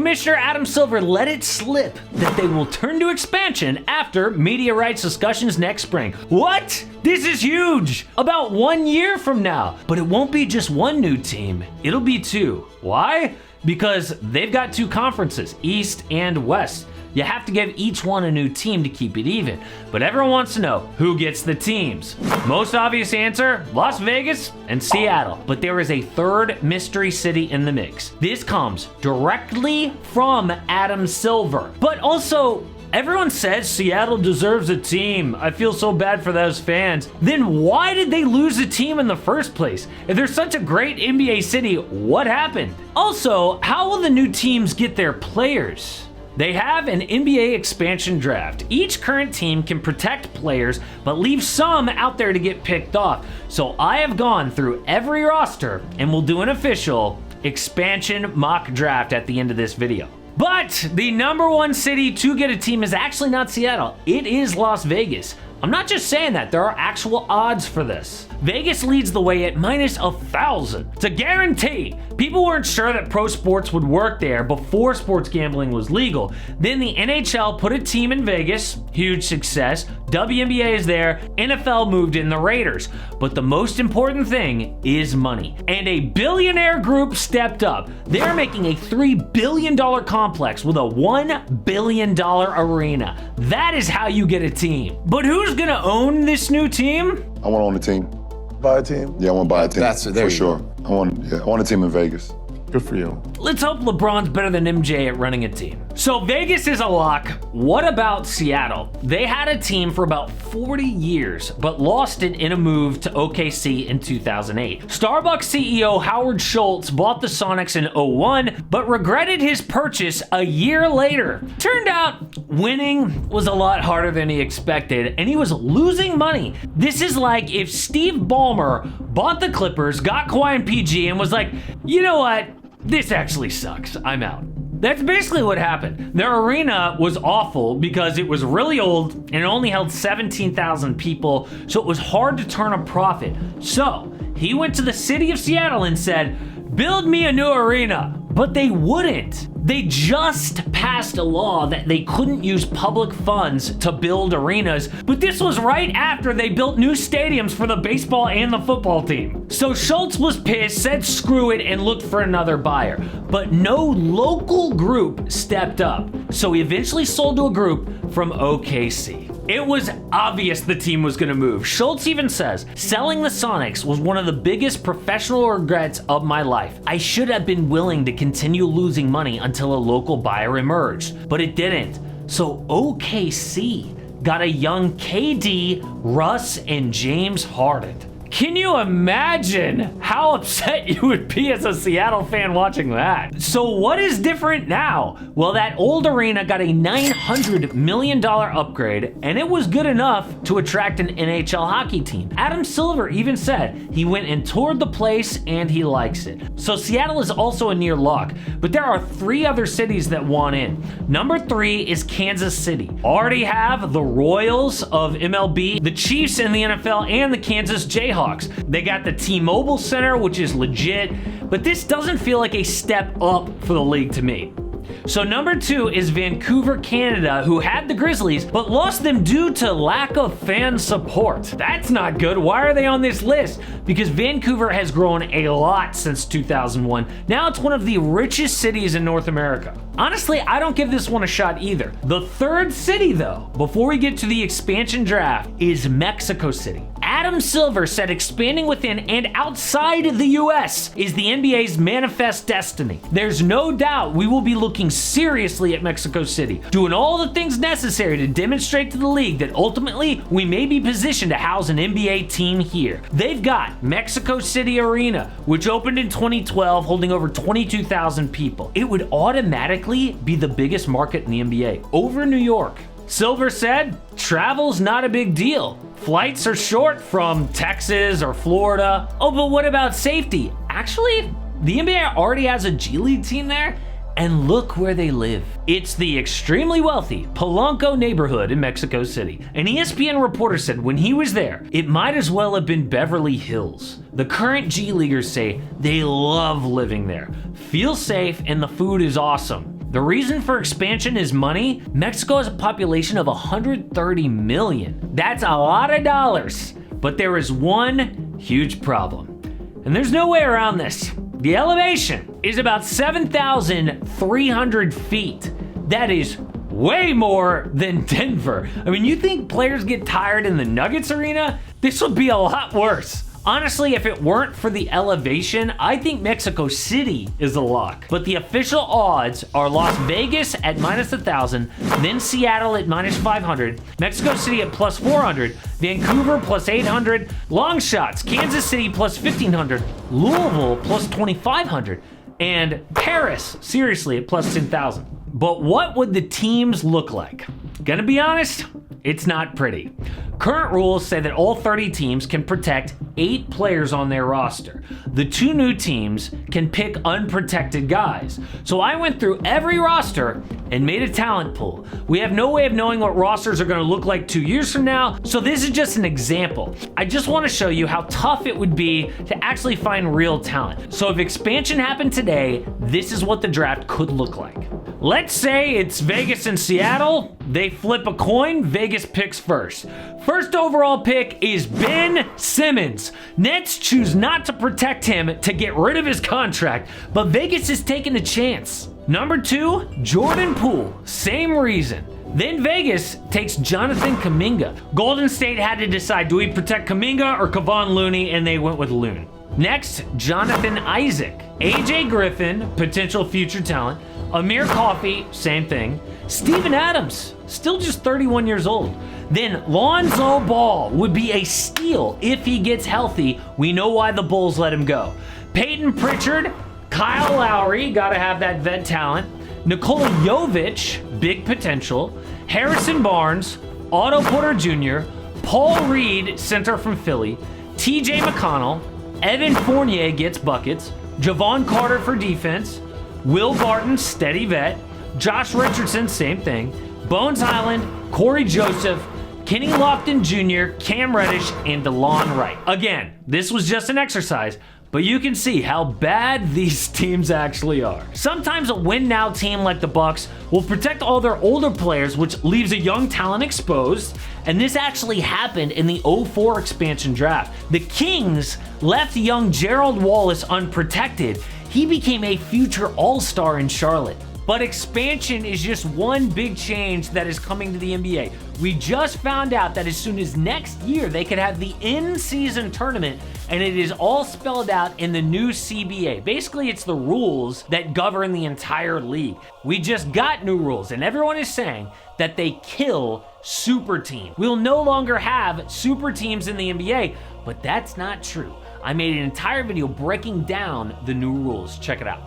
Commissioner Adam Silver let it slip that they will turn to expansion after media rights discussions next spring. What? This is huge! About 1 year from now. But it won't be just one new team, it'll be two. Why? Because they've got two conferences, East and West. You have to give each one a new team to keep it even. But everyone wants to know who gets the teams. Most obvious answer, Las Vegas and Seattle. But there is a third mystery city in the mix. This comes directly from Adam Silver. But also, everyone says Seattle deserves a team. I feel so bad for those fans. Then why did they lose a team in the first place? If they're such a great NBA city, what happened? Also, how will the new teams get their players? They have an NBA expansion draft. Each current team can protect players, but leave some out there to get picked off. So I have gone through every roster and will do an official expansion mock draft at the end of this video. But the number one city to get a team is actually not Seattle. It is Las Vegas. I'm not just saying that, there are actual odds for this. Vegas leads the way at -1,000. It's a guarantee. People weren't sure that pro sports would work there before sports gambling was legal. Then the NHL put a team in Vegas, huge success. WNBA is there, NFL moved in the Raiders. But the most important thing is money. And a billionaire group stepped up. They're making a $3 billion complex with a $1 billion arena. That is how you get a team. But who's gonna own this new team? I want to own a team. Buy a team? Yeah, I want to buy a team. That's there for sure. I want a team in Vegas. Good for you. Let's hope LeBron's better than MJ at running a team. So Vegas is a lock. What about Seattle? They had a team for about 40 years, but lost it in a move to OKC in 2008. Starbucks CEO Howard Schultz bought the Sonics in 2001, but regretted his purchase a year later. Turned out winning was a lot harder than he expected, and he was losing money. This is like if Steve Ballmer bought the Clippers, got Kawhi and PG, and was like, you know what? This actually sucks. I'm out. That's basically what happened. Their arena was awful because it was really old and it only held 17,000 people, so it was hard to turn a profit. So he went to the city of Seattle and said, build me a new arena. But they wouldn't. They just passed a law that they couldn't use public funds to build arenas, but this was right after they built new stadiums for the baseball and the football team. So Schultz was pissed, said screw it, and looked for another buyer. But no local group stepped up, so he eventually sold to a group from OKC. It was obvious the team was gonna move. Schultz even says, selling the Sonics was one of the biggest professional regrets of my life. I should have been willing to continue losing money until a local buyer emerged, but it didn't. So OKC got a young KD, Russ, and James Harden. Can you imagine how upset you would be as a Seattle fan watching that? So what is different now? Well, that old arena got a $900 million upgrade, and it was good enough to attract an NHL hockey team. Adam Silver even said he went and toured the place and he likes it. So Seattle is also a near lock, but there are 3 other cities that want in. Number 3 is Kansas City. Already have the Royals of MLB, the Chiefs in the NFL, and the Kansas Jayhawks. They got the T-Mobile Center, which is legit, but this doesn't feel like a step up for the league to me. So number 2 is Vancouver, Canada, who had the Grizzlies, but lost them due to lack of fan support. That's not good. Why are they on this list? Because Vancouver has grown a lot since 2001. Now it's one of the richest cities in North America. Honestly, I don't give this one a shot either. The third city, though, before we get to the expansion draft, is Mexico City. Adam Silver said expanding within and outside the US is the NBA's manifest destiny. There's no doubt we will be looking seriously at Mexico City, doing all the things necessary to demonstrate to the league that ultimately we may be positioned to house an NBA team here. They've got Mexico City Arena, which opened in 2012, holding over 22,000 people. It would automatically be the biggest market in the NBA, over New York. Silver said, travel's not a big deal. Flights are short from Texas or Florida. Oh, but what about safety? Actually, the NBA already has a G League team there, and look where they live. It's the extremely wealthy Polanco neighborhood in Mexico City. An ESPN reporter said when he was there, it might as well have been Beverly Hills. The current G Leaguers say they love living there, feel safe, and the food is awesome. The reason for expansion is money. Mexico has a population of 130 million. That's a lot of dollars. But there is one huge problem. And there's no way around this. The elevation is about 7,300 feet. That is way more than Denver. I mean, you think players get tired in the Nuggets arena? This would be a lot worse. Honestly, if it weren't for the elevation, I think Mexico City is a lock. But the official odds are Las Vegas at -1,000, then Seattle at -500, Mexico City at +400, Vancouver +800, long shots, Kansas City +1,500, Louisville +2,500, and Paris, seriously, at +10,000. But what would the teams look like? Gonna be honest, it's not pretty. Current rules say that all 30 teams can protect 8 players on their roster. The 2 new teams can pick unprotected guys. So I went through every roster and made a talent pool. We have no way of knowing what rosters are gonna look like 2 years from now, so this is just an example. I just wanna show you how tough it would be to actually find real talent. So if expansion happened today, this is what the draft could look like. Let's say it's Vegas and Seattle. They flip a coin, Vegas picks first. First overall pick is Ben Simmons. Nets choose not to protect him to get rid of his contract, but Vegas is taking a chance. Number 2, Jordan Poole, same reason. Then Vegas takes Jonathan Kuminga. Golden State had to decide, do we protect Kuminga or Kevon Looney, and they went with Loon. Next, Jonathan Isaac. AJ Griffin, potential future talent. Amir Coffey, same thing. Steven Adams, still just 31 years old. Then Lonzo Ball would be a steal if he gets healthy. We know why the Bulls let him go. Peyton Pritchard, Kyle Lowry, gotta have that vet talent. Nikola Jovic, big potential. Harrison Barnes, Otto Porter Jr., Paul Reed, center from Philly. TJ McConnell, Evan Fournier gets buckets. Javon Carter for defense. Will Barton, steady vet. Josh Richardson, same thing. Bones Highland, Corey Joseph, Kenny Lofton Jr., Cam Reddish, and DeLon Wright. Again, this was just an exercise, but you can see how bad these teams actually are. Sometimes a win-now team like the Bucks will protect all their older players, which leaves a young talent exposed, and this actually happened in the 04 expansion draft. The Kings left young Gerald Wallace unprotected. He became a future all-star in Charlotte. But expansion is just one big change that is coming to the NBA. We just found out that as soon as next year, they could have the in-season tournament, and it is all spelled out in the new CBA. Basically, it's the rules that govern the entire league. We just got new rules, and everyone is saying that they kill super teams. We'll no longer have super teams in the NBA, but that's not true. I made an entire video breaking down the new rules. Check it out.